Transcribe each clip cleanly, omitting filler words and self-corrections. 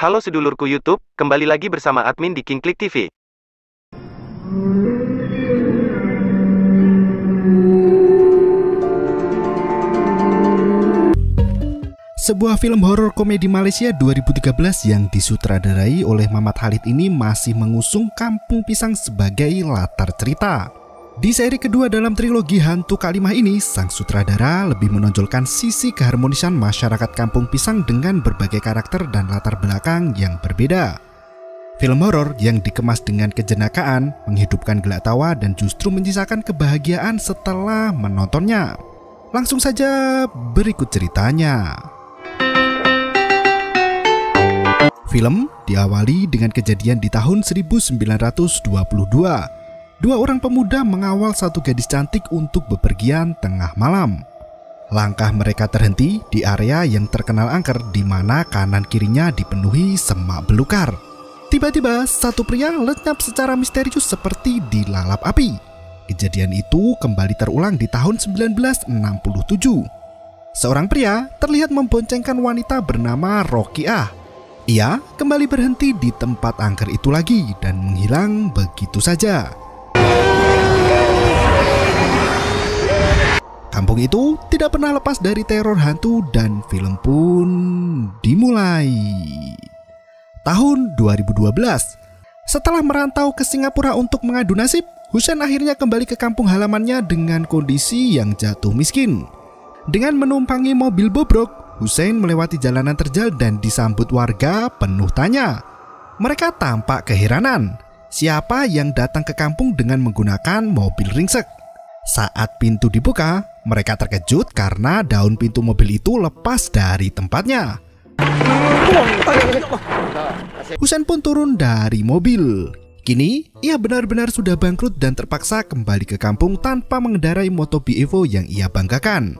Halo sedulurku YouTube, kembali lagi bersama admin di KingKlik TV. Sebuah film horor komedi Malaysia 2013 yang disutradarai oleh Mamat Khalid ini masih mengusung Kampung Pisang sebagai latar cerita. Di seri kedua dalam trilogi Hantu Kak Limah ini, sang sutradara lebih menonjolkan sisi keharmonisan masyarakat Kampung Pisang dengan berbagai karakter dan latar belakang yang berbeda. Film horor yang dikemas dengan kejenakaan, menghidupkan gelak tawa dan justru menyisakan kebahagiaan setelah menontonnya. Langsung saja berikut ceritanya. Film diawali dengan kejadian di tahun 1922. Dua orang pemuda mengawal satu gadis cantik untuk bepergian tengah malam. Langkah mereka terhenti di area yang terkenal angker di mana kanan kirinya dipenuhi semak belukar. Tiba-tiba satu pria lenyap secara misterius seperti dilalap api. Kejadian itu kembali terulang di tahun 1967. Seorang pria terlihat memboncengkan wanita bernama Rokiah. Ia kembali berhenti di tempat angker itu lagi dan menghilang begitu saja. Kampung itu tidak pernah lepas dari teror hantu dan film pun dimulai. Tahun 2012, setelah merantau ke Singapura untuk mengadu nasib, Husein akhirnya kembali ke kampung halamannya dengan kondisi yang jatuh miskin. Dengan menumpangi mobil bobrok, Husein melewati jalanan terjal dan disambut warga penuh tanya. Mereka tampak keheranan. Siapa yang datang ke kampung dengan menggunakan mobil ringsek? Saat pintu dibuka, mereka terkejut karena daun pintu mobil itu lepas dari tempatnya. Husein pun turun dari mobil. Kini, ia benar-benar sudah bangkrut dan terpaksa kembali ke kampung tanpa mengendarai motor Evo yang ia banggakan.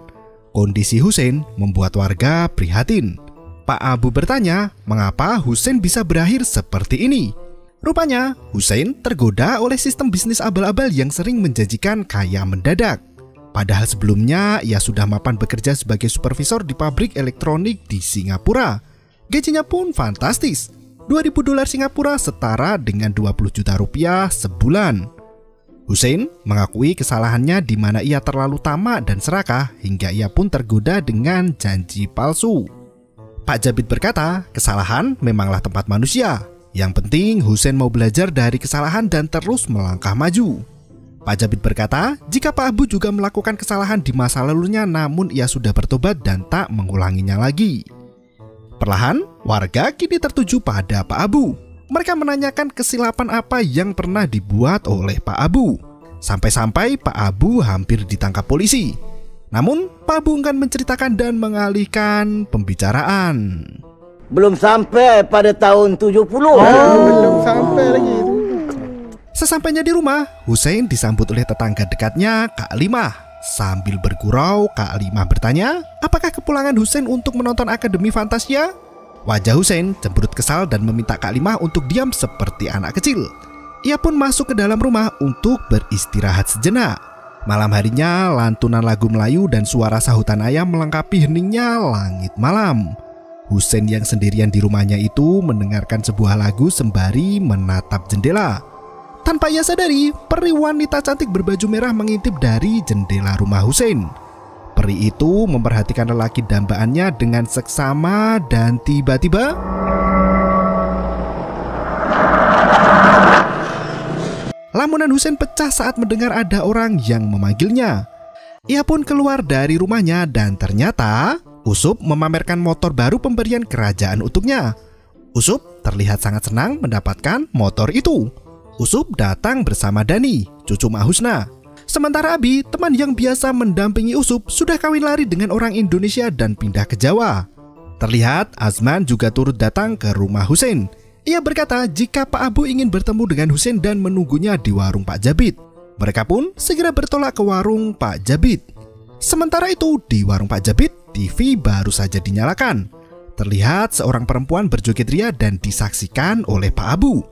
Kondisi Husein membuat warga prihatin. Pak Abu bertanya, mengapa Husein bisa berakhir seperti ini? Rupanya, Husein tergoda oleh sistem bisnis abal-abal yang sering menjanjikan kaya mendadak. Padahal sebelumnya, ia sudah mapan bekerja sebagai supervisor di pabrik elektronik di Singapura. Gajinya pun fantastis, 2.000 dolar Singapura setara dengan 20 juta rupiah sebulan. Husein mengakui kesalahannya di mana ia terlalu tamak dan serakah hingga ia pun tergoda dengan janji palsu. Pak Jabit berkata, kesalahan memanglah tempat manusia. Yang penting Husein mau belajar dari kesalahan dan terus melangkah maju. Pak Jabit berkata, jika Pak Abu juga melakukan kesalahan di masa lalunya namun ia sudah bertobat dan tak mengulanginya lagi. Perlahan, warga kini tertuju pada Pak Abu. Mereka menanyakan kesilapan apa yang pernah dibuat oleh Pak Abu. Sampai-sampai Pak Abu hampir ditangkap polisi. Namun, Pak Abu enggan menceritakan dan mengalihkan pembicaraan. Belum sampai pada tahun 70. Belum sampai lagi. Sesampainya di rumah, Husein disambut oleh tetangga dekatnya, Kak Limah. Sambil bergurau, Kak Limah bertanya, apakah kepulangan Husein untuk menonton Akademi Fantasia? Wajah Husein cemberut kesal dan meminta Kak Limah untuk diam seperti anak kecil. Ia pun masuk ke dalam rumah untuk beristirahat sejenak. Malam harinya, lantunan lagu Melayu dan suara sahutan ayam melengkapi heningnya langit malam. Husein yang sendirian di rumahnya itu mendengarkan sebuah lagu sembari menatap jendela. Tanpa ia sadari, peri wanita cantik berbaju merah mengintip dari jendela rumah Husein. Peri itu memperhatikan lelaki dambaannya dengan seksama dan tiba-tiba lamunan Husein pecah saat mendengar ada orang yang memanggilnya. Ia pun keluar dari rumahnya dan ternyata Usup memamerkan motor baru pemberian kerajaan untuknya. Usup terlihat sangat senang mendapatkan motor itu. Usup datang bersama Dani, cucu Mak Husna. Sementara Abi, teman yang biasa mendampingi Usup, sudah kawin lari dengan orang Indonesia dan pindah ke Jawa. Terlihat Azman juga turut datang ke rumah Husein. Ia berkata jika Pak Abu ingin bertemu dengan Husein dan menunggunya di warung Pak Jabit. Mereka pun segera bertolak ke warung Pak Jabit. Sementara itu, di warung Pak Jabit, TV baru saja dinyalakan. Terlihat seorang perempuan berjoget ria dan disaksikan oleh Pak Abu.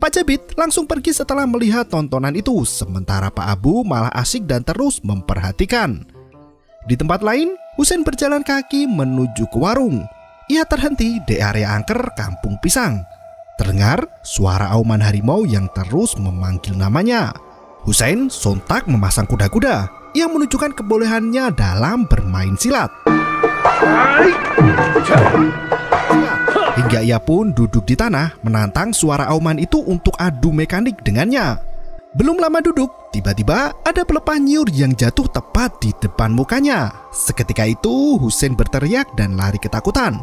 Pak Jabit langsung pergi setelah melihat tontonan itu, sementara Pak Abu malah asik dan terus memperhatikan. Di tempat lain, Husein berjalan kaki menuju ke warung. ia terhenti di area angker Kampung Pisang. Terdengar suara auman harimau yang terus memanggil namanya. Husein sontak memasang kuda-kuda yang menunjukkan kebolehannya dalam bermain silat. Hingga ia pun duduk di tanah menantang suara auman itu untuk adu mekanik dengannya. Belum lama duduk, tiba-tiba ada pelepah nyiur yang jatuh tepat di depan mukanya. Seketika itu Husein berteriak dan lari ketakutan.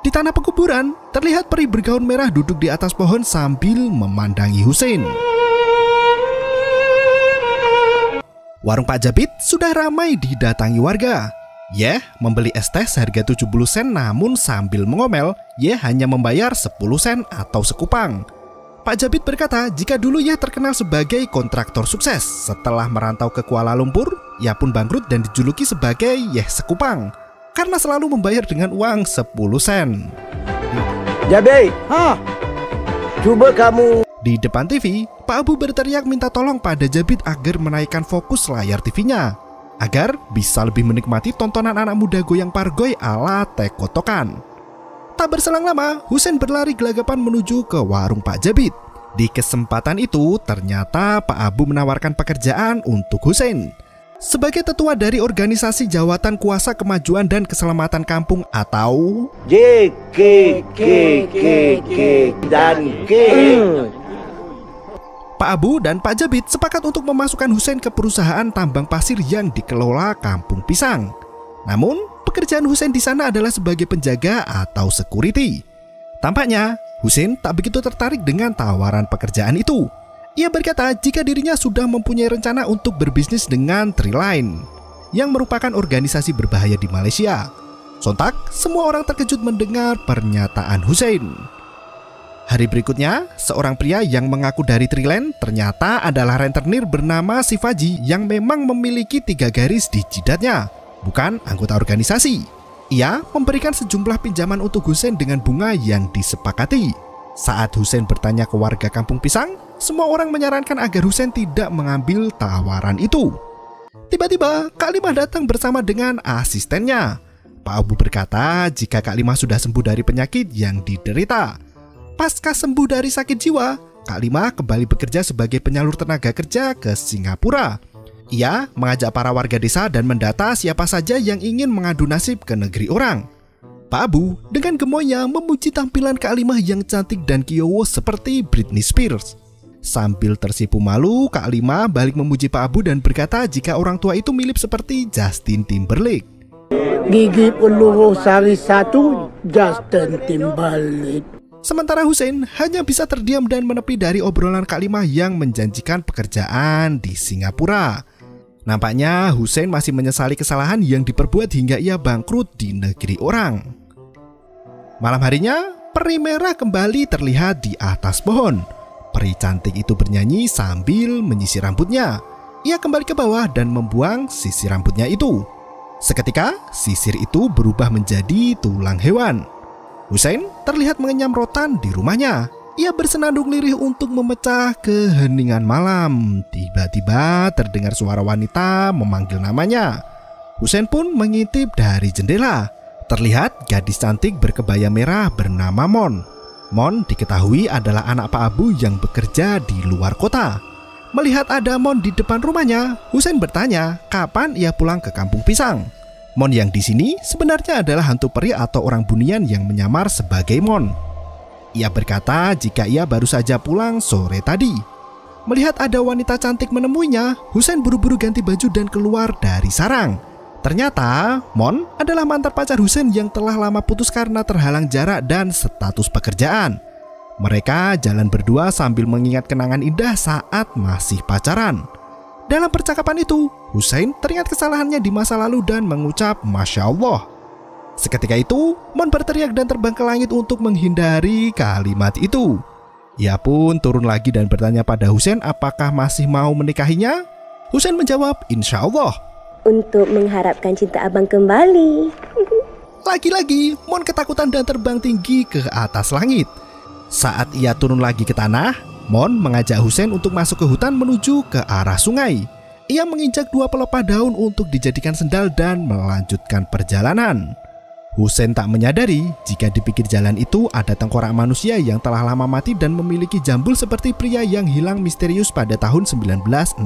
Di tanah pekuburan, terlihat peri bergaun merah duduk di atas pohon sambil memandangi Husein. Warung Pak Jabit sudah ramai didatangi warga. Yeh membeli es teh seharga 70 sen, namun sambil mengomel, Yeh hanya membayar 10 sen atau sekupang. Pak Jabit berkata jika dulu Yeh terkenal sebagai kontraktor sukses. Setelah merantau ke Kuala Lumpur, ia pun bangkrut dan dijuluki sebagai Yeh Sekupang karena selalu membayar dengan uang 10 sen. Jabit, coba kamu. Di depan TV, Pak Abu berteriak minta tolong pada Jabit agar menaikkan fokus layar TV-nya agar bisa lebih menikmati tontonan anak muda goyang pargoy ala tek-kotokan. Tak berselang lama, Husein berlari gelagapan menuju ke warung Pak Jabit. Di kesempatan itu, ternyata Pak Abu menawarkan pekerjaan untuk Husein sebagai tetua dari organisasi Jawatan Kuasa Kemajuan dan Keselamatan Kampung atau JKKKK dan K. Pak Abu dan Pak Jabit sepakat untuk memasukkan Husein ke perusahaan tambang pasir yang dikelola Kampung Pisang. Namun, pekerjaan Husein di sana adalah sebagai penjaga atau security. Tampaknya, Husein tak begitu tertarik dengan tawaran pekerjaan itu. Ia berkata jika dirinya sudah mempunyai rencana untuk berbisnis dengan Triline, yang merupakan organisasi berbahaya di Malaysia. Sontak, semua orang terkejut mendengar pernyataan Husein. Hari berikutnya, seorang pria yang mengaku dari Triline ternyata adalah rentenir bernama Sivaji yang memang memiliki 3 garis di jidatnya, bukan anggota organisasi. Ia memberikan sejumlah pinjaman untuk Husein dengan bunga yang disepakati. Saat Husein bertanya ke warga Kampung Pisang, semua orang menyarankan agar Husein tidak mengambil tawaran itu. Tiba-tiba, Kak Limah datang bersama dengan asistennya. Pak Abu berkata jika Kak Limah sudah sembuh dari penyakit yang diderita. Pasca sembuh dari sakit jiwa, Kak Limah kembali bekerja sebagai penyalur tenaga kerja ke Singapura. Ia mengajak para warga desa dan mendata siapa saja yang ingin mengadu nasib ke negeri orang. Pak Abu dengan gemoynya memuji tampilan Kak Limah yang cantik dan kiowo seperti Britney Spears. Sambil tersipu malu, Kak Limah balik memuji Pak Abu dan berkata jika orang tua itu mirip seperti Justin Timberlake. Gigi peluru sari satu, Justin Timberlake. Sementara Husein hanya bisa terdiam dan menepi dari obrolan Kak Limah yang menjanjikan pekerjaan di Singapura. Nampaknya Husein masih menyesali kesalahan yang diperbuat hingga ia bangkrut di negeri orang. Malam harinya, peri merah kembali terlihat di atas pohon. Peri cantik itu bernyanyi sambil menyisir rambutnya. Ia kembali ke bawah dan membuang sisir rambutnya itu. Seketika, sisir itu berubah menjadi tulang hewan. Husein terlihat mengenyam rotan di rumahnya. Ia bersenandung lirih untuk memecah keheningan malam. Tiba-tiba terdengar suara wanita memanggil namanya. Husein pun mengintip dari jendela. Terlihat gadis cantik berkebaya merah bernama Mon. Mon diketahui adalah anak Pak Abu yang bekerja di luar kota. Melihat ada Mon di depan rumahnya, Husein bertanya kapan ia pulang ke Kampung Pisang. Mon yang di sini sebenarnya adalah hantu peri atau orang bunian yang menyamar sebagai Mon. Ia berkata jika ia baru saja pulang sore tadi. Melihat ada wanita cantik menemuinya, Husein buru-buru ganti baju dan keluar dari sarang. Ternyata Mon adalah mantan pacar Husein yang telah lama putus karena terhalang jarak dan status pekerjaan. Mereka jalan berdua sambil mengingat kenangan indah saat masih pacaran. Dalam percakapan itu, Husein teringat kesalahannya di masa lalu dan mengucap Masya Allah. Seketika itu, Mon berteriak dan terbang ke langit untuk menghindari kalimat itu. Ia pun turun lagi dan bertanya pada Husein apakah masih mau menikahinya. Husein menjawab, Insya Allah. Untuk mengharapkan cinta abang kembali. Lagi-lagi, Mon ketakutan dan terbang tinggi ke atas langit. Saat ia turun lagi ke tanah, Mon mengajak Husein untuk masuk ke hutan menuju ke arah sungai. Ia menginjak 2 pelepah daun untuk dijadikan sendal dan melanjutkan perjalanan. Husein tak menyadari jika di pinggir jalan itu ada tengkorak manusia yang telah lama mati dan memiliki jambul seperti pria yang hilang misterius pada tahun 1967.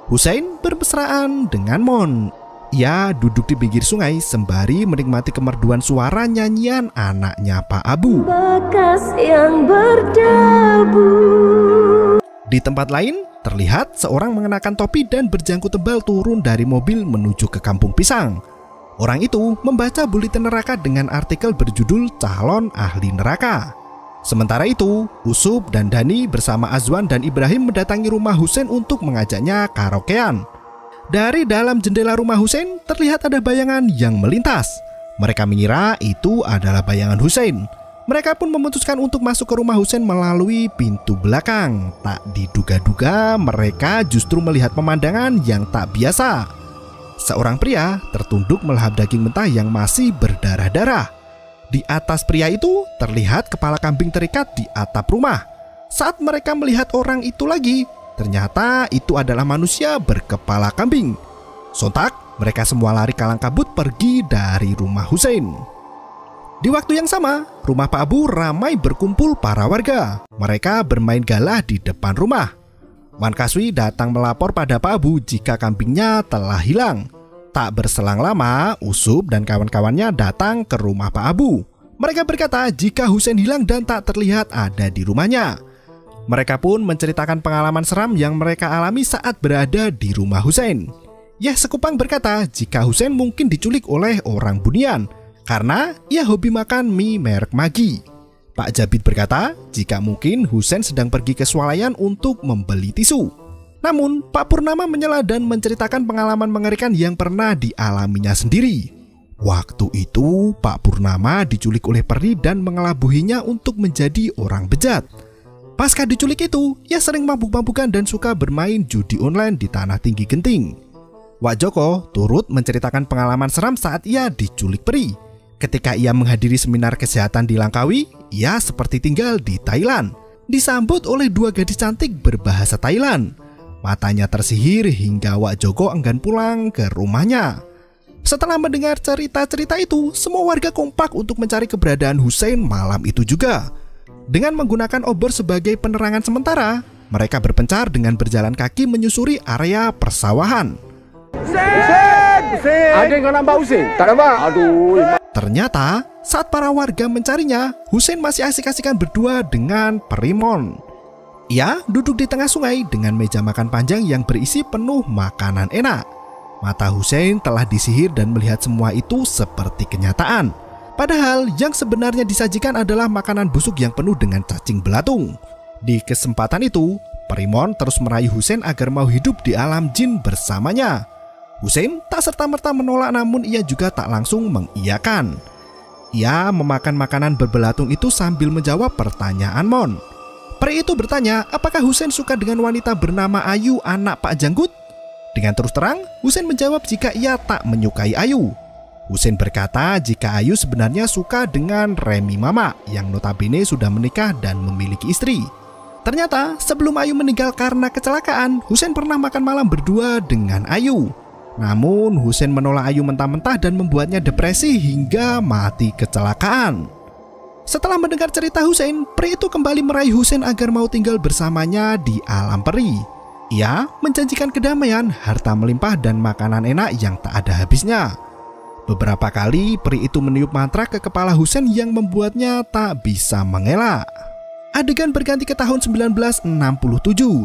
Husein bermesraan dengan Mon. Ia duduk di pinggir sungai sembari menikmati kemerduan suara nyanyian anaknya Pak Abu. Bekas yang berdebu. Di tempat lain, terlihat seorang mengenakan topi dan berjanggut tebal turun dari mobil menuju ke Kampung Pisang. Orang itu membaca buletin neraka dengan artikel berjudul Calon Ahli Neraka. Sementara itu, Usub dan Dani bersama Azwan dan Ibrahim mendatangi rumah Husein untuk mengajaknya karaokean. Dari dalam jendela rumah Husein terlihat ada bayangan yang melintas. Mereka mengira itu adalah bayangan Husein. Mereka pun memutuskan untuk masuk ke rumah Husein melalui pintu belakang. Tak diduga-duga mereka justru melihat pemandangan yang tak biasa. Seorang pria tertunduk melahap daging mentah yang masih berdarah-darah. Di atas pria itu terlihat kepala kambing terikat di atap rumah. Saat mereka melihat orang itu lagi, ternyata itu adalah manusia berkepala kambing. Sontak, mereka semua lari kalang kabut pergi dari rumah Husein. Di waktu yang sama, rumah Pak Abu ramai berkumpul para warga. Mereka bermain galah di depan rumah. Wan Kaswi datang melapor pada Pak Abu jika kambingnya telah hilang. Tak berselang lama, Usub dan kawan-kawannya datang ke rumah Pak Abu. Mereka berkata jika Husein hilang dan tak terlihat ada di rumahnya. Mereka pun menceritakan pengalaman seram yang mereka alami saat berada di rumah Husein. Yah Sekupang berkata jika Husein mungkin diculik oleh orang Bunian karena ia hobi makan mie merek Maggi. Pak Jabid berkata jika mungkin Husein sedang pergi ke swalayan untuk membeli tisu. Namun Pak Purnama menyela dan menceritakan pengalaman mengerikan yang pernah dialaminya sendiri. Waktu itu Pak Purnama diculik oleh peri dan mengelabuhinya untuk menjadi orang bejat. Pasca diculik itu, ia sering mabuk-mabukan dan suka bermain judi online di Tanah Tinggi Genting. Wak Joko turut menceritakan pengalaman seram saat ia diculik peri. Ketika ia menghadiri seminar kesehatan di Langkawi, ia seperti tinggal di Thailand. Disambut oleh dua gadis cantik berbahasa Thailand. Matanya tersihir hingga Wak Joko enggan pulang ke rumahnya. Setelah mendengar cerita-cerita itu, semua warga kompak untuk mencari keberadaan Husein malam itu juga. Dengan menggunakan obor sebagai penerangan sementara, mereka berpencar dengan berjalan kaki menyusuri area persawahan. Ada yang nampak Husein? Tak nampak? Aduh. Ternyata saat para warga mencarinya, Husein masih asik-asikan berdua dengan Perimon. Ia duduk di tengah sungai dengan meja makan panjang yang berisi penuh makanan enak. Mata Husein telah disihir dan melihat semua itu seperti kenyataan. Padahal yang sebenarnya disajikan adalah makanan busuk yang penuh dengan cacing belatung. Di kesempatan itu, Perimon terus merayu Husein agar mau hidup di alam jin bersamanya. Husein tak serta-merta menolak, namun ia juga tak langsung mengiyakan. Ia memakan makanan berbelatung itu sambil menjawab pertanyaan Mon. Peri itu bertanya apakah Husein suka dengan wanita bernama Ayu, anak Pak Janggut. Dengan terus terang, Husein menjawab jika ia tak menyukai Ayu. Husein berkata jika Ayu sebenarnya suka dengan Remi Mama yang notabene sudah menikah dan memiliki istri. Ternyata sebelum Ayu meninggal karena kecelakaan, Husein pernah makan malam berdua dengan Ayu. Namun Husein menolak Ayu mentah-mentah dan membuatnya depresi hingga mati kecelakaan. Setelah mendengar cerita Husein, peri itu kembali meraih Husein agar mau tinggal bersamanya di alam peri. Ia menjanjikan kedamaian, harta melimpah dan makanan enak yang tak ada habisnya. Beberapa kali peri itu meniup mantra ke kepala Husein yang membuatnya tak bisa mengelak. Adegan berganti ke tahun 1967.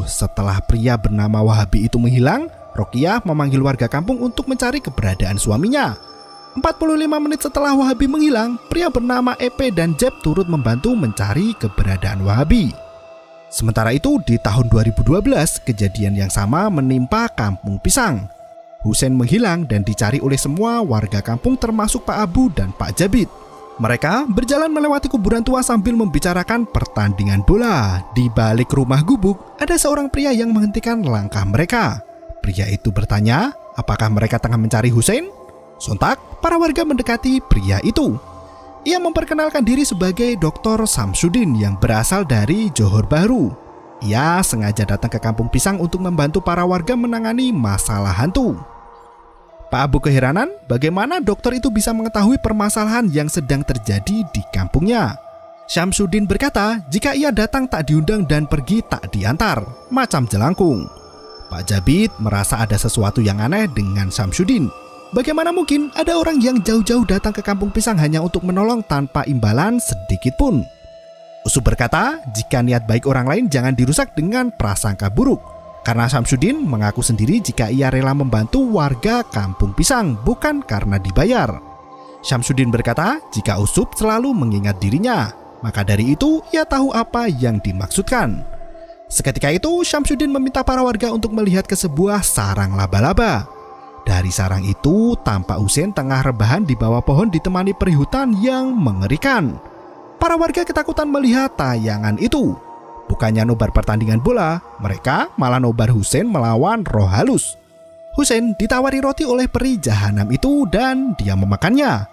Setelah pria bernama Wahabi itu menghilang, Rokiah memanggil warga kampung untuk mencari keberadaan suaminya. 45 menit setelah Wahabi menghilang, pria bernama Epe dan Jeb turut membantu mencari keberadaan Wahabi. Sementara itu di tahun 2012, kejadian yang sama menimpa Kampung Pisang. Husein menghilang dan dicari oleh semua warga kampung termasuk Pak Abu dan Pak Jabid. Mereka berjalan melewati kuburan tua sambil membicarakan pertandingan bola. Di balik rumah gubuk, ada seorang pria yang menghentikan langkah mereka. Pria itu bertanya, apakah mereka tengah mencari Husein? Sontak, para warga mendekati pria itu. Ia memperkenalkan diri sebagai Dr. Samsudin yang berasal dari Johor Bahru. Ia sengaja datang ke Kampung Pisang untuk membantu para warga menangani masalah hantu. Pak Abu keheranan bagaimana dokter itu bisa mengetahui permasalahan yang sedang terjadi di kampungnya. Syamsuddin berkata jika ia datang tak diundang dan pergi tak diantar, macam jelangkung. Pak Jabid merasa ada sesuatu yang aneh dengan Syamsuddin. Bagaimana mungkin ada orang yang jauh-jauh datang ke kampung pisang hanya untuk menolong tanpa imbalan sedikit pun. Usub berkata jika niat baik orang lain jangan dirusak dengan prasangka buruk. Karena Syamsuddin mengaku sendiri jika ia rela membantu warga kampung pisang bukan karena dibayar. Syamsuddin berkata jika Usub selalu mengingat dirinya, maka dari itu ia tahu apa yang dimaksudkan. Seketika itu Syamsuddin meminta para warga untuk melihat ke sebuah sarang laba-laba. Dari sarang itu tampak Husein tengah rebahan di bawah pohon ditemani perihutan yang mengerikan. Para warga ketakutan melihat tayangan itu. Bukannya nobar pertandingan bola, mereka malah nobar Husein melawan roh halus. Husein ditawari roti oleh peri jahanam itu dan dia memakannya.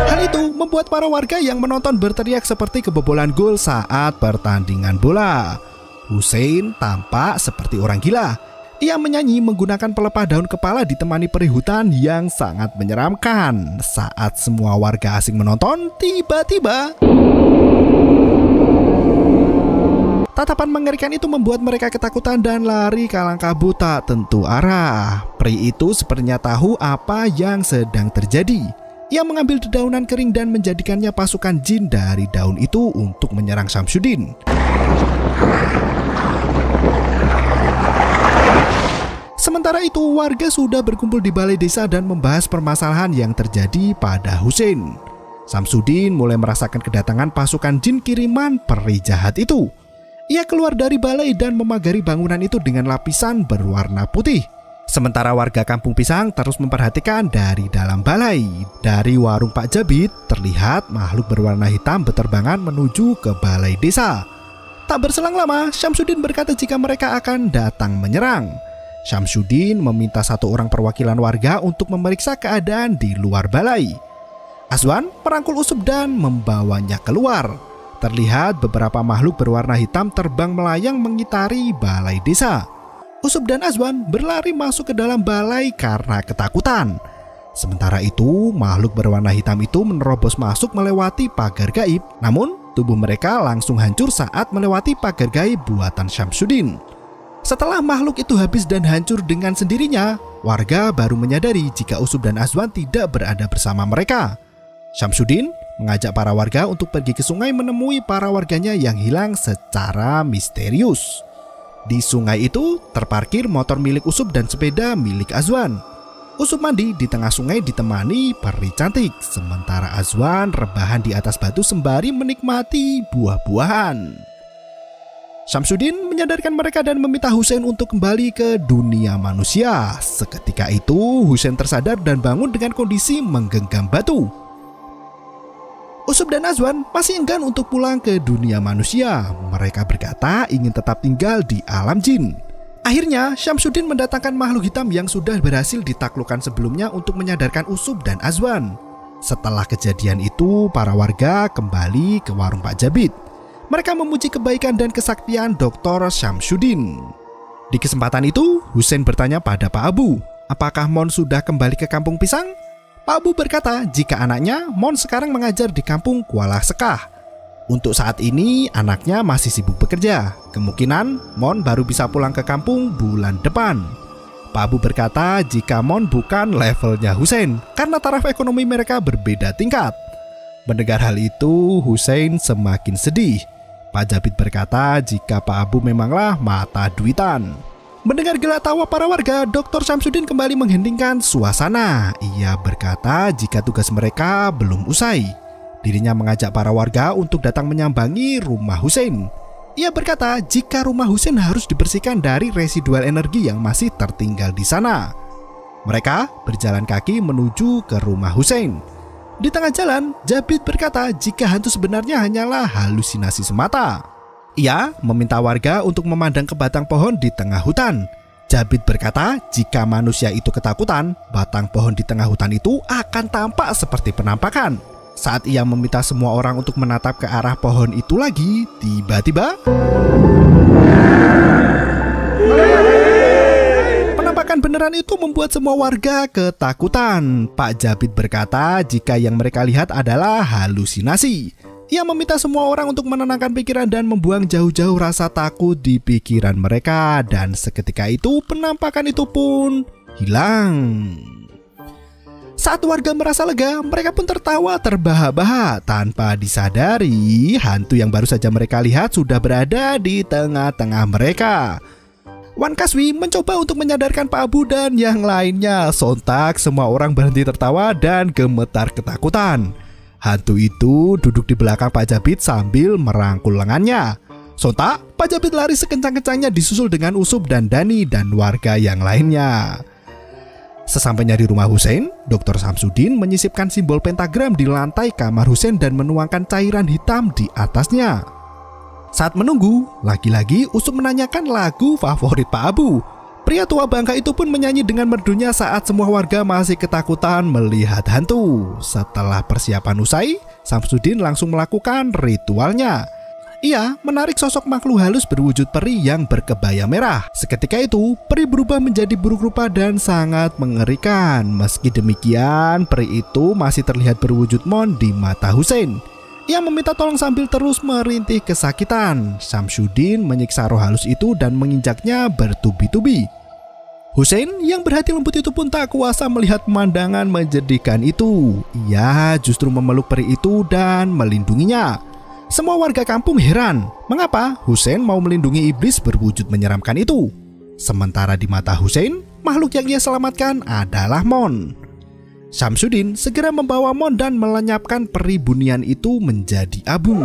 Hal itu membuat para warga yang menonton berteriak seperti kebobolan gol saat pertandingan bola. Husein tampak seperti orang gila. Ia menyanyi menggunakan pelepah daun kepala ditemani perihutan yang sangat menyeramkan. Saat semua warga asing menonton, tiba-tiba tatapan mengerikan itu membuat mereka ketakutan dan lari kalang kabut tak tentu arah. Peri itu sepertinya tahu apa yang sedang terjadi. Ia mengambil dedaunan kering dan menjadikannya pasukan jin dari daun itu untuk menyerang Syamsuddin. Sementara itu warga sudah berkumpul di balai desa dan membahas permasalahan yang terjadi pada Husein. Syamsuddin mulai merasakan kedatangan pasukan jin kiriman peri jahat itu. Ia keluar dari balai dan memagari bangunan itu dengan lapisan berwarna putih. Sementara warga kampung pisang terus memperhatikan dari dalam balai. Dari warung Pak Jabid terlihat makhluk berwarna hitam berterbangan menuju ke balai desa. Tak berselang lama Syamsuddin berkata jika mereka akan datang menyerang. Syamsuddin meminta satu orang perwakilan warga untuk memeriksa keadaan di luar balai. Azwan merangkul Usub dan membawanya keluar. Terlihat beberapa makhluk berwarna hitam terbang melayang mengitari balai desa. Usub dan Azwan berlari masuk ke dalam balai karena ketakutan. Sementara itu, makhluk berwarna hitam itu menerobos masuk melewati pagar gaib. Namun, tubuh mereka langsung hancur saat melewati pagar gaib buatan Syamsuddin. Setelah makhluk itu habis dan hancur dengan sendirinya, warga baru menyadari jika Usub dan Azwan tidak berada bersama mereka. Syamsuddin mengajak para warga untuk pergi ke sungai menemui para warganya yang hilang secara misterius. Di sungai itu terparkir motor milik Usub dan sepeda milik Azwan. Usub mandi di tengah sungai ditemani peri cantik, sementara Azwan rebahan di atas batu sembari menikmati buah-buahan. Syamsuddin menyadarkan mereka dan meminta Husein untuk kembali ke dunia manusia. Seketika itu Husein tersadar dan bangun dengan kondisi menggenggam batu. Usub dan Azwan masih enggan untuk pulang ke dunia manusia. Mereka berkata ingin tetap tinggal di alam jin. Akhirnya Syamsuddin mendatangkan makhluk hitam yang sudah berhasil ditaklukkan sebelumnya untuk menyadarkan Usub dan Azwan. Setelah kejadian itu para warga kembali ke warung Pak Jabid. Mereka memuji kebaikan dan kesaktian Dr. Syamsuddin. Di kesempatan itu, Husein bertanya pada Pak Abu, apakah Mon sudah kembali ke kampung pisang? Pak Abu berkata jika anaknya Mon sekarang mengajar di kampung Kuala Sekah. Untuk saat ini, anaknya masih sibuk bekerja. Kemungkinan Mon baru bisa pulang ke kampung bulan depan. Pak Abu berkata jika Mon bukan levelnya Husein, karena taraf ekonomi mereka berbeda tingkat. Mendengar hal itu, Husein semakin sedih. Pak Jabid berkata jika Pak Abu memanglah mata duitan. Mendengar gelak tawa para warga, Dr. Syamsuddin kembali mengheningkan suasana. Ia berkata jika tugas mereka belum usai. Dirinya mengajak para warga untuk datang menyambangi rumah Husein. Ia berkata jika rumah Husein harus dibersihkan dari residual energi yang masih tertinggal di sana. Mereka berjalan kaki menuju ke rumah Husein. Di tengah jalan, Jabid berkata jika hantu sebenarnya hanyalah halusinasi semata. Ia meminta warga untuk memandang ke batang pohon di tengah hutan. Jabid berkata jika manusia itu ketakutan, batang pohon di tengah hutan itu akan tampak seperti penampakan. Saat ia meminta semua orang untuk menatap ke arah pohon itu lagi, tiba-tiba Penampakan beneran itu membuat semua warga ketakutan. Pak Jabid berkata jika yang mereka lihat adalah halusinasi. Ia meminta semua orang untuk menenangkan pikiran dan membuang jauh-jauh rasa takut di pikiran mereka. Dan seketika itu penampakan itu pun hilang. Saat warga merasa lega, mereka pun tertawa terbahak-bahak. Tanpa disadari, hantu yang baru saja mereka lihat sudah berada di tengah-tengah mereka. Wan Kaswi mencoba untuk menyadarkan Pak Abu dan yang lainnya. Sontak semua orang berhenti tertawa dan gemetar ketakutan. Hantu itu duduk di belakang Pak Jabid sambil merangkul lengannya. Sontak Pak Jabid lari sekencang-kencangnya disusul dengan Usup dan Dani dan warga yang lainnya. Sesampainya di rumah Hussein, Dr. Samsudin menyisipkan simbol pentagram di lantai kamar Hussein dan menuangkan cairan hitam di atasnya. Saat menunggu, lagi-lagi Usup menanyakan lagu favorit Pak Abu. Pria tua bangka itu pun menyanyi dengan merdunya saat semua warga masih ketakutan melihat hantu. Setelah persiapan usai, Samsudin langsung melakukan ritualnya. Ia menarik sosok makhluk halus berwujud peri yang berkebaya merah. Seketika itu, peri berubah menjadi buruk rupa dan sangat mengerikan. Meski demikian, peri itu masih terlihat berwujud mon di mata Hussein. Ia meminta tolong sambil terus merintih kesakitan. Samsudin menyiksa roh halus itu dan menginjaknya bertubi-tubi. Hussein yang berhati lembut itu pun tak kuasa melihat pemandangan menjadikan itu. Ia justru memeluk peri itu dan melindunginya. Semua warga kampung heran, mengapa Hussein mau melindungi iblis berwujud menyeramkan itu. Sementara di mata Hussein, makhluk yang ia selamatkan adalah Mon. Samsudin segera membawa Mon dan melenyapkan peri bunian itu menjadi abu.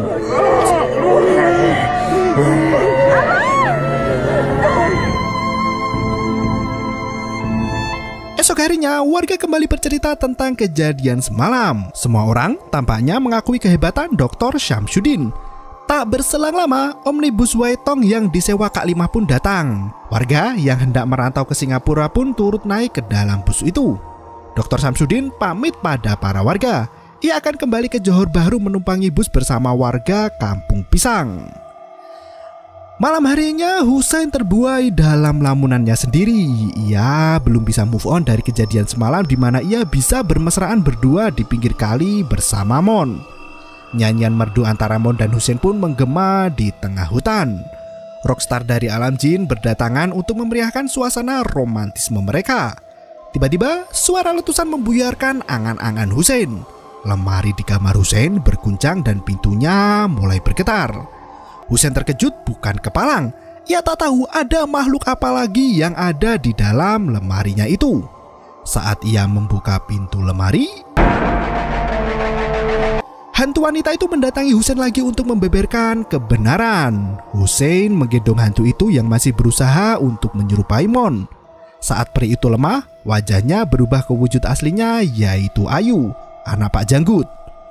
Esok harinya, warga kembali bercerita tentang kejadian semalam. Semua orang tampaknya mengakui kehebatan Dr. Samsudin. Tak berselang lama, omnibus Waitong yang disewa Kak Limah pun datang. Warga yang hendak merantau ke Singapura pun turut naik ke dalam bus itu. Dr. Samsudin pamit pada para warga. Ia akan kembali ke Johor Bahru menumpangi bus bersama warga Kampung Pisang. Malam harinya, Hussein terbuai dalam lamunannya sendiri. Ia belum bisa move on dari kejadian semalam di mana ia bisa bermesraan berdua di pinggir kali bersama Mon. Nyanyian merdu antara Mon dan Hussein pun menggema di tengah hutan. Rockstar dari alam jin berdatangan untuk memeriahkan suasana romantisme mereka. Tiba-tiba, suara letusan membuyarkan angan-angan Hussein. Lemari di kamar Hussein berguncang dan pintunya mulai bergetar. Hussein terkejut bukan kepalang. Ia tak tahu ada makhluk apa lagi yang ada di dalam lemarinya itu. Saat ia membuka pintu lemari, hantu wanita itu mendatangi Hussein lagi untuk membeberkan kebenaran. Hussein menggendong hantu itu yang masih berusaha untuk menyerupai Mon. Saat peri itu lemah, wajahnya berubah ke wujud aslinya, yaitu Ayu, anak Pak Janggut.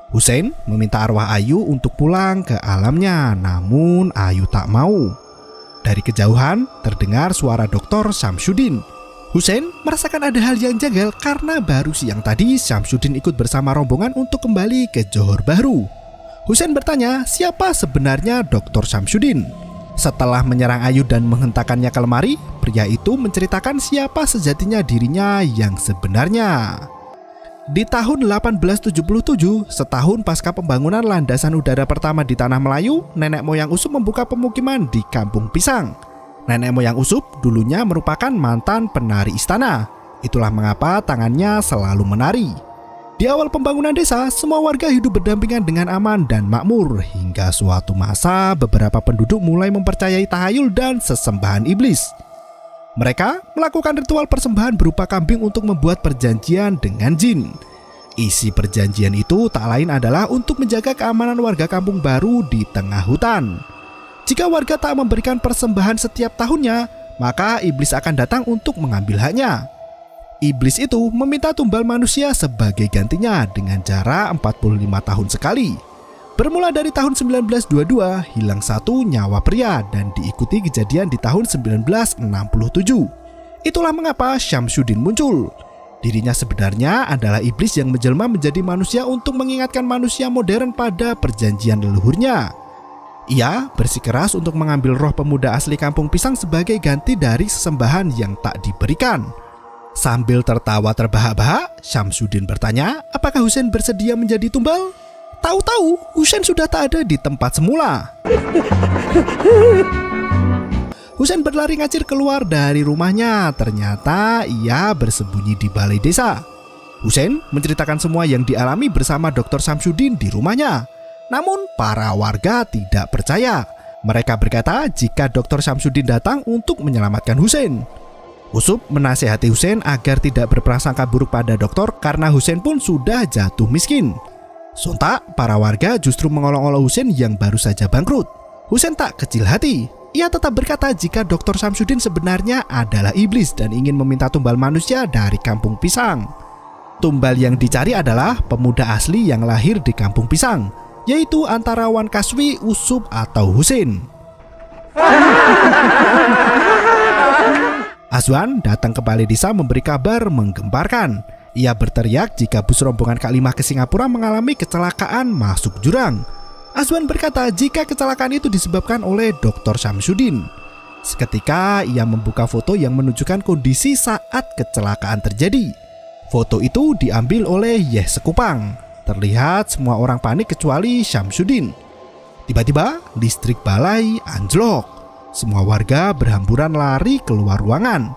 Hussein meminta arwah Ayu untuk pulang ke alamnya, namun Ayu tak mau. Dari kejauhan terdengar suara Dr. Samsudin. Hussein merasakan ada hal yang janggal karena baru siang tadi Samsudin ikut bersama rombongan untuk kembali ke Johor Bahru. Hussein bertanya siapa sebenarnya Dr. Samsudin. Setelah menyerang Ayu dan menghentakkannya ke lemari, pria itu menceritakan siapa sejatinya dirinya yang sebenarnya. Di tahun 1877, setahun pasca pembangunan landasan udara pertama di Tanah Melayu, nenek moyang Usup membuka pemukiman di Kampung Pisang. Nenek moyang Usup dulunya merupakan mantan penari istana. Itulah mengapa tangannya selalu menari. Di awal pembangunan desa, semua warga hidup berdampingan dengan aman dan makmur. Hingga suatu masa, beberapa penduduk mulai mempercayai tahayul dan sesembahan iblis. Mereka melakukan ritual persembahan berupa kambing untuk membuat perjanjian dengan jin. Isi perjanjian itu tak lain adalah untuk menjaga keamanan warga kampung baru di tengah hutan. Jika warga tak memberikan persembahan setiap tahunnya, maka iblis akan datang untuk mengambil haknya. Iblis itu meminta tumbal manusia sebagai gantinya dengan jarak 45 tahun sekali. Bermula dari tahun 1922, hilang satu nyawa pria dan diikuti kejadian di tahun 1967. Itulah mengapa Samsudin muncul. Dirinya sebenarnya adalah iblis yang menjelma menjadi manusia untuk mengingatkan manusia modern pada perjanjian leluhurnya. Ia bersikeras untuk mengambil roh pemuda asli Kampung Pisang sebagai ganti dari sesembahan yang tak diberikan. Sambil tertawa terbahak-bahak, Syamsuddin bertanya apakah Husein bersedia menjadi tumbal. Tahu-tahu Husein sudah tak ada di tempat semula. Husein berlari ngacir keluar dari rumahnya. Ternyata ia bersembunyi di balai desa. Husein menceritakan semua yang dialami bersama Dr. Syamsuddin di rumahnya. Namun para warga tidak percaya. Mereka berkata jika Dr. Syamsuddin datang untuk menyelamatkan Husein. Usup menasihati Husein agar tidak berprasangka buruk pada dokter karena Husein pun sudah jatuh miskin. Sontak para warga justru mengolok-olok Husein yang baru saja bangkrut. Husein tak kecil hati. Ia tetap berkata jika Dr. Syamsuddin sebenarnya adalah iblis dan ingin meminta tumbal manusia dari Kampung Pisang. Tumbal yang dicari adalah pemuda asli yang lahir di Kampung Pisang, yaitu antara Wan Kaswi, Usup atau Husein. Azwan datang ke balai desa memberi kabar menggemparkan. Ia berteriak jika bus rombongan Kak Limah ke Singapura mengalami kecelakaan masuk jurang. Azwan berkata jika kecelakaan itu disebabkan oleh Dr. Syamsuddin. Seketika ia membuka foto yang menunjukkan kondisi saat kecelakaan terjadi. Foto itu diambil oleh Yeh Sekupang. Terlihat semua orang panik kecuali Syamsuddin. Tiba-tiba listrik balai anjlok. Semua warga berhamburan lari keluar ruangan.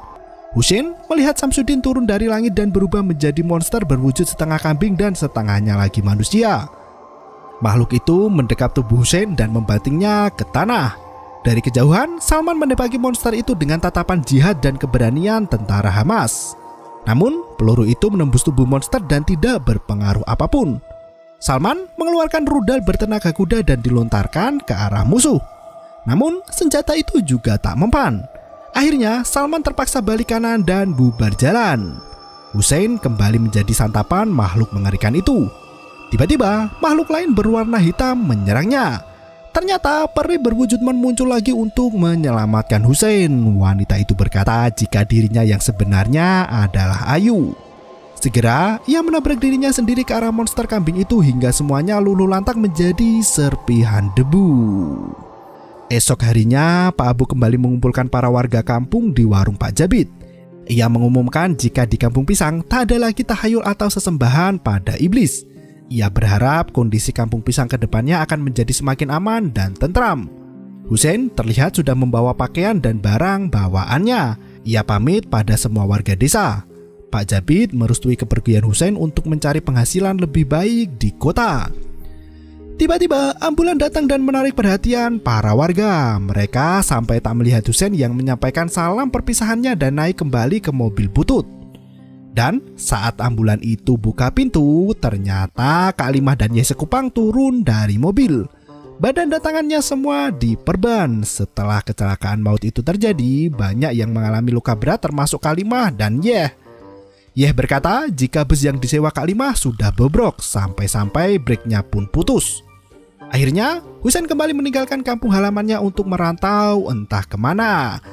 Husein melihat Syamsuddin turun dari langit dan berubah menjadi monster berwujud setengah kambing dan setengahnya lagi manusia. Makhluk itu mendekap tubuh Husein dan membantingnya ke tanah. Dari kejauhan, Salman menembaki monster itu dengan tatapan jihad dan keberanian tentara Hamas. Namun, peluru itu menembus tubuh monster dan tidak berpengaruh apapun. Salman mengeluarkan rudal bertenaga kuda dan dilontarkan ke arah musuh. Namun, senjata itu juga tak mempan. Akhirnya, Salman terpaksa balik kanan dan bubar jalan. Husein kembali menjadi santapan makhluk mengerikan itu. Tiba-tiba, makhluk lain berwarna hitam menyerangnya. Ternyata, peri berwujud muncul lagi untuk menyelamatkan Husein. Wanita itu berkata jika dirinya yang sebenarnya adalah Ayu. Segera, ia menabrak dirinya sendiri ke arah monster kambing itu hingga semuanya luluh lantak menjadi serpihan debu. Esok harinya, Pak Abu kembali mengumpulkan para warga kampung di warung Pak Jabid. Ia mengumumkan jika di Kampung Pisang tak ada lagi tahayul atau sesembahan pada iblis. Ia berharap kondisi Kampung Pisang ke depannya akan menjadi semakin aman dan tentram. Husein terlihat sudah membawa pakaian dan barang bawaannya. Ia pamit pada semua warga desa. Pak Jabid merestui kepergian Husein untuk mencari penghasilan lebih baik di kota. Tiba-tiba ambulan datang dan menarik perhatian para warga. Mereka sampai tak melihat Husein yang menyampaikan salam perpisahannya dan naik kembali ke mobil butut. Dan saat ambulan itu buka pintu, ternyata Kak Limah dan Yeh Sekupang turun dari mobil. Badan dan tangannya semua diperban. Setelah kecelakaan maut itu terjadi, banyak yang mengalami luka berat termasuk Kak Limah dan Yeh. Yeh berkata jika bus yang disewa Kak Limah sudah bobrok sampai-sampai breknya pun putus. Akhirnya, Husein kembali meninggalkan kampung halamannya untuk merantau entah kemana.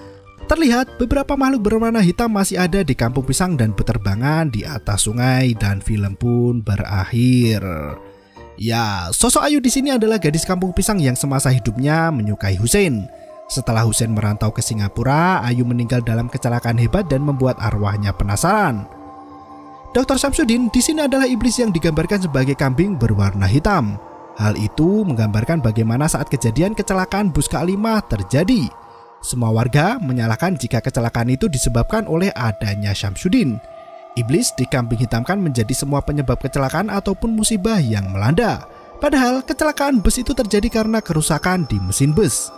Terlihat beberapa makhluk berwarna hitam masih ada di Kampung Pisang dan berterbangan di atas sungai dan film pun berakhir. Ya, sosok Ayu di sini adalah gadis Kampung Pisang yang semasa hidupnya menyukai Husein. Setelah Husein merantau ke Singapura, Ayu meninggal dalam kecelakaan hebat dan membuat arwahnya penasaran. Dr. Syamsuddin di sini adalah iblis yang digambarkan sebagai kambing berwarna hitam. Hal itu menggambarkan bagaimana saat kejadian kecelakaan bus Kak Limah terjadi. Semua warga menyalahkan jika kecelakaan itu disebabkan oleh adanya Syamsuddin. Iblis dikambing hitamkan menjadi semua penyebab kecelakaan ataupun musibah yang melanda. Padahal kecelakaan bus itu terjadi karena kerusakan di mesin bus.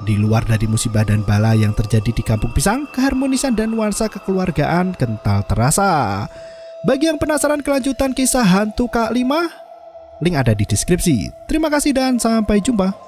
Di luar dari musibah dan bala yang terjadi di Kampung Pisang, keharmonisan dan nuansa kekeluargaan kental terasa. Bagi yang penasaran kelanjutan kisah hantu Kak Limah, link ada di deskripsi. Terima kasih dan sampai jumpa.